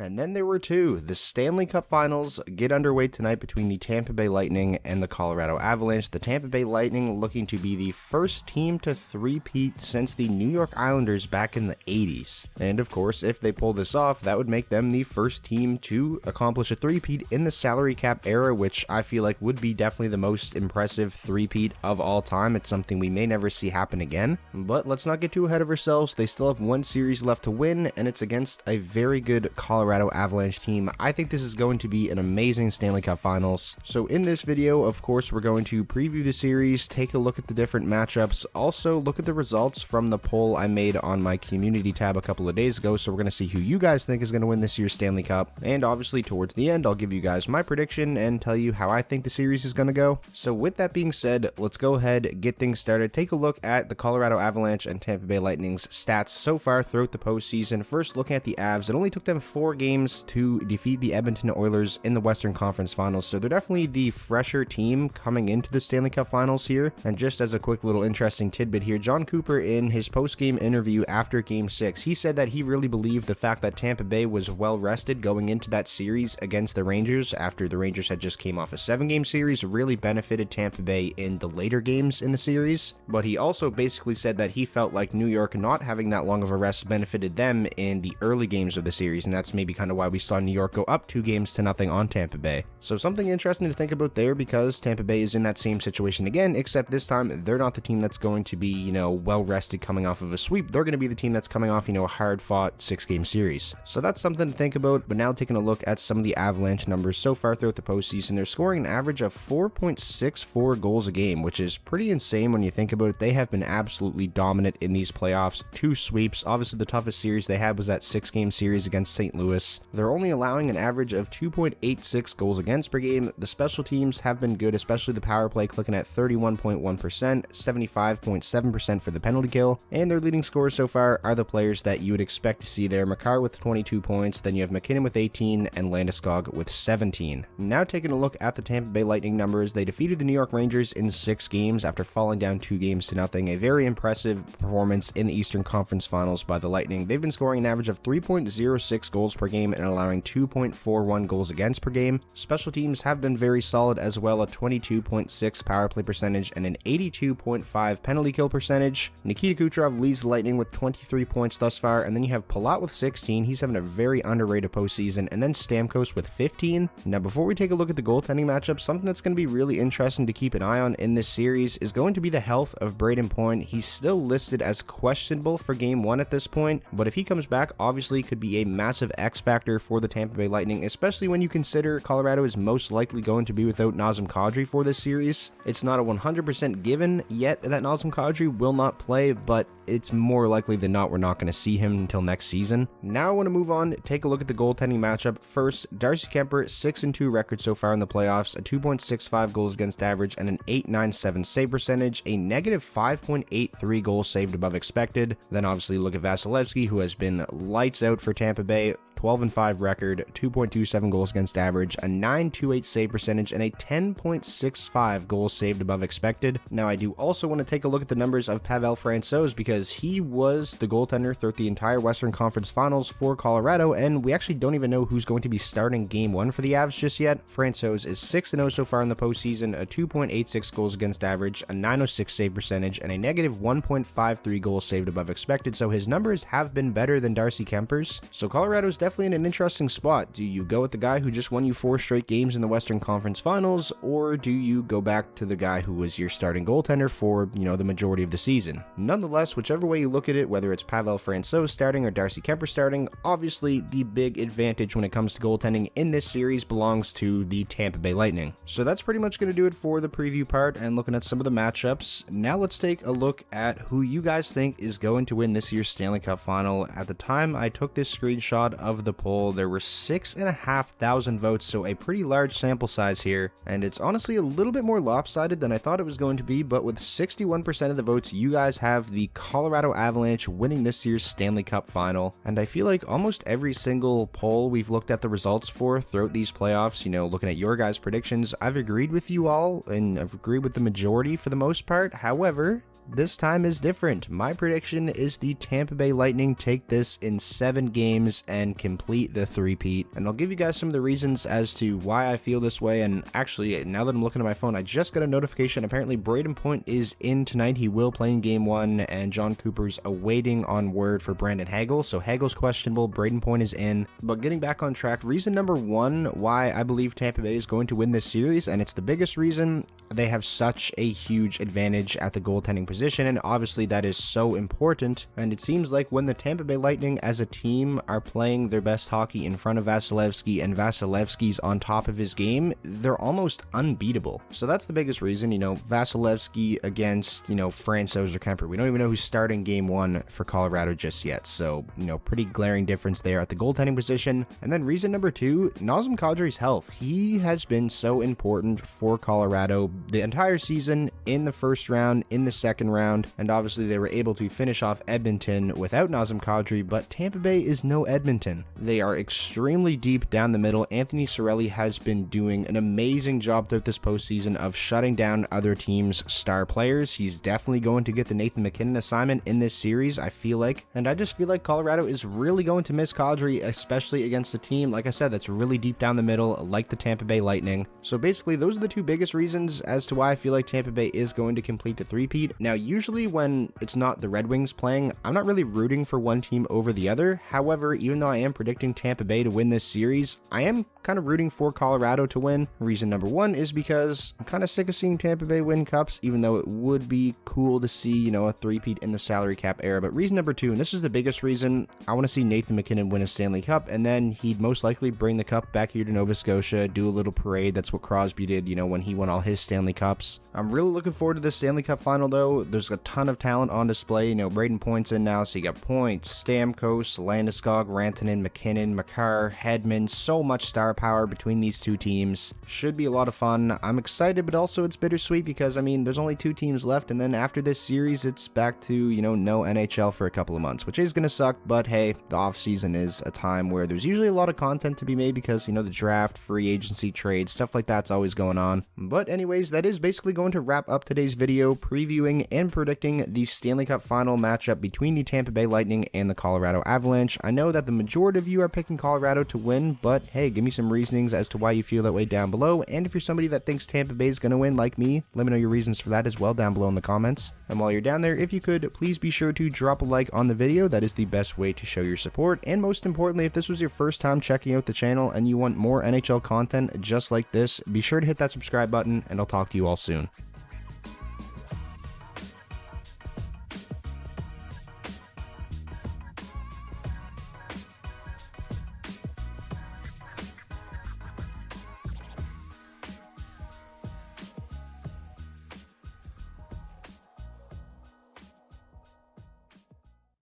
And then there were two. The Stanley Cup Finals get underway tonight between the Tampa Bay Lightning and the Colorado Avalanche. The Tampa Bay Lightning looking to be the first team to three-peat since the New York Islanders back in the 80s. And of course, if they pull this off, that would make them the first team to accomplish a three-peat in the salary cap era, which I feel like would be definitely the most impressive three-peat of all time. It's something we may never see happen again. But let's not get too ahead of ourselves. They still have one series left to win, and it's against a very good Colorado Avalanche team. I think this is going to be an amazing Stanley Cup Finals. So in this video, of course, we're going to preview the series, take a look at the different matchups, also look at the results from the poll I made on my community tab a couple of days ago. So we're going to see who you guys think is going to win this year's Stanley Cup. And obviously towards the end, I'll give you guys my prediction and tell you how I think the series is going to go. So with that being said, let's go ahead, get things started. Take a look at the Colorado Avalanche and Tampa Bay Lightning's stats so far throughout the postseason. First, looking at the Avs, it only took them 4 games to defeat the Edmonton Oilers in the Western Conference Finals, so they're definitely the fresher team coming into the Stanley Cup Finals here. And just as a quick little interesting tidbit here, John Cooper in his post-game interview after Game 6, he said that he really believed the fact that Tampa Bay was well rested going into that series against the Rangers after the Rangers had just came off a 7-game series really benefited Tampa Bay in the later games in the series. But he also basically said that he felt like New York not having that long of a rest benefited them in the early games of the series, and that's maybe kind of why we saw New York go up 2-0 on Tampa Bay. So something interesting to think about there, because Tampa Bay is in that same situation again, except this time they're not the team that's going to be, well rested coming off of a sweep. They're going to be the team that's coming off, a hard fought 6-game series. So that's something to think about. But now taking a look at some of the Avalanche numbers so far throughout the postseason, they're scoring an average of 4.64 goals a game, which is pretty insane when you think about it. They have been absolutely dominant in these playoffs. 2 sweeps. Obviously the toughest series they had was that 6-game series against St. Louis. They're only allowing an average of 2.86 goals against per game. The special teams have been good, especially the power play, clicking at 31.1%, 75.7% for the penalty kill, and their leading scorers so far are the players that you would expect to see there. Makar with 22 points, then you have McKinnon with 18, and Landeskog with 17. Now taking a look at the Tampa Bay Lightning numbers, they defeated the New York Rangers in 6 games after falling down 2-0. A very impressive performance in the Eastern Conference Finals by the Lightning. They've been scoring an average of 3.06 goals per game and allowing 2.41 goals against per game. Special teams have been very solid as well, a 22.6 power play percentage and an 82.5 penalty kill percentage. Nikita Kucherov leads the Lightning with 23 points thus far, and then you have Palat with 16. He's having a very underrated postseason, and then Stamkos with 15. Now before we take a look at the goaltending matchup, something that's going to be really interesting to keep an eye on in this series is going to be the health of Brayden Point. He's still listed as questionable for Game 1 at this point, but if he comes back, obviously could be a massive X factor for the Tampa Bay Lightning, especially when you consider Colorado is most likely going to be without Nazem Kadri for this series. It's not a 100% given yet that Nazem Kadri will not play, but it's more likely than not we're not going to see him until next season. Now I want to move on, take a look at the goaltending matchup. First, Darcy Kuemper, 6-2 record so far in the playoffs, a 2.65 goals against average and an 8.97 save percentage, a negative 5.83 goals saved above expected. Then obviously look at Vasilevsky, who has been lights out for Tampa Bay, 12-5 record, 2.27 goals against average, a 9.28 save percentage, and a 10.65 goals saved above expected. Now I do also want to take a look at the numbers of Pavel Francouz, because he was the goaltender throughout the entire Western Conference Finals for Colorado, and we actually don't even know who's going to be starting Game 1 for the Avs just yet. Francouz is 6-0 so far in the postseason, a 2.86 goals against average, a 9.06 save percentage, and a negative 1.53 goals saved above expected, so his numbers have been better than Darcy Kuemper's. So Colorado's definitely in an interesting spot. Do you go with the guy who just won you 4 straight games in the Western Conference Finals, or do you go back to the guy who was your starting goaltender for, the majority of the season? Nonetheless, whichever way you look at it, whether it's Pavel Francouz starting or Darcy Kuemper starting, obviously the big advantage when it comes to goaltending in this series belongs to the Tampa Bay Lightning. So that's pretty much going to do it for the preview part and looking at some of the matchups. Now let's take a look at who you guys think is going to win this year's Stanley Cup Final. At the time I took this screenshot of the poll, there were 6,500 votes, so a pretty large sample size here, and it's honestly a little bit more lopsided than I thought it was going to be, but with 61% of the votes, you guys have the Colorado Avalanche winning this year's Stanley Cup Final. And I feel like almost every single poll we've looked at the results for throughout these playoffs, looking at your guys' predictions, I've agreed with you all, and I've agreed with the majority for the most part. However, this time is different. My prediction is the Tampa Bay Lightning take this in 7 games and complete the three-peat. And I'll give you guys some of the reasons as to why I feel this way. And actually, now that I'm looking at my phone, I just got a notification. Apparently, Braden Point is in tonight. He will play in game 1, and John Cooper's awaiting on word for Brandon Hagel. So Hagel's questionable, Braden Point is in. But getting back on track, reason number 1 why I believe Tampa Bay is going to win this series, and it's the biggest reason, they have such a huge advantage at the goaltending position, and obviously that is so important. And it seems like when the Tampa Bay Lightning as a team are playing their best hockey in front of Vasilevsky, and Vasilevsky's on top of his game, they're almost unbeatable. So that's the biggest reason. Vasilevsky against, Francouz or Kemper. We don't even know who's starting game 1 for Colorado just yet. So, pretty glaring difference there at the goaltending position. And then reason number 2, Nazem Kadri's health. He has been so important for Colorado the entire season, in the first round, in the second round, and obviously they were able to finish off Edmonton without Nazem Kadri, but Tampa Bay is no Edmonton. They are extremely deep down the middle. Anthony Cirelli has been doing an amazing job throughout this postseason of shutting down other teams' star players. He's definitely going to get the Nathan MacKinnon assignment in this series, I feel like, and I just feel like Colorado is really going to miss Kadri, especially against a team, like I said, that's really deep down the middle, like the Tampa Bay Lightning. So basically, those are the 2 biggest reasons as to why I feel like Tampa Bay is going to complete the three-peat. Now, usually when it's not the Red Wings playing, I'm not really rooting for one team over the other. However, even though I am predicting Tampa Bay to win this series, I am kind of rooting for Colorado to win. Reason number 1 is because I'm kind of sick of seeing Tampa Bay win cups, even though it would be cool to see, a three-peat in the salary cap era. But reason number 2, and this is the biggest reason, I want to see Nathan MacKinnon win a Stanley Cup, and then he'd most likely bring the cup back here to Nova Scotia, do a little parade. That's what Crosby did, when he won all his Stanley Cups. I'm really looking forward to this Stanley Cup final, though. There's a ton of talent on display. Braden Point's in now, so you got Point, Stamkos, Landeskog, Rantanen, McKinnon, Makar, Hedman. So much star power between these 2 teams. Should be a lot of fun. I'm excited, but also it's bittersweet because, there's only 2 teams left, and then after this series, it's back to, no NHL for a couple of months, which is going to suck, but hey, the offseason is a time where there's usually a lot of content to be made because, the draft, free agency, trades, stuff like that's always going on. But anyways, that is basically going to wrap up today's video previewing and predicting the Stanley Cup final matchup between the Tampa Bay Lightning and the Colorado Avalanche. I know that the majority of you are picking Colorado to win, but hey, give me some reasonings as to why you feel that way down below. And if you're somebody that thinks Tampa Bay is going to win like me, let me know your reasons for that as well down below in the comments. And while you're down there, if you could, please be sure to drop a like on the video. That is the best way to show your support. And most importantly, if this was your first time checking out the channel and you want more NHL content just like this, be sure to hit that subscribe button, and I'll talk to you all soon.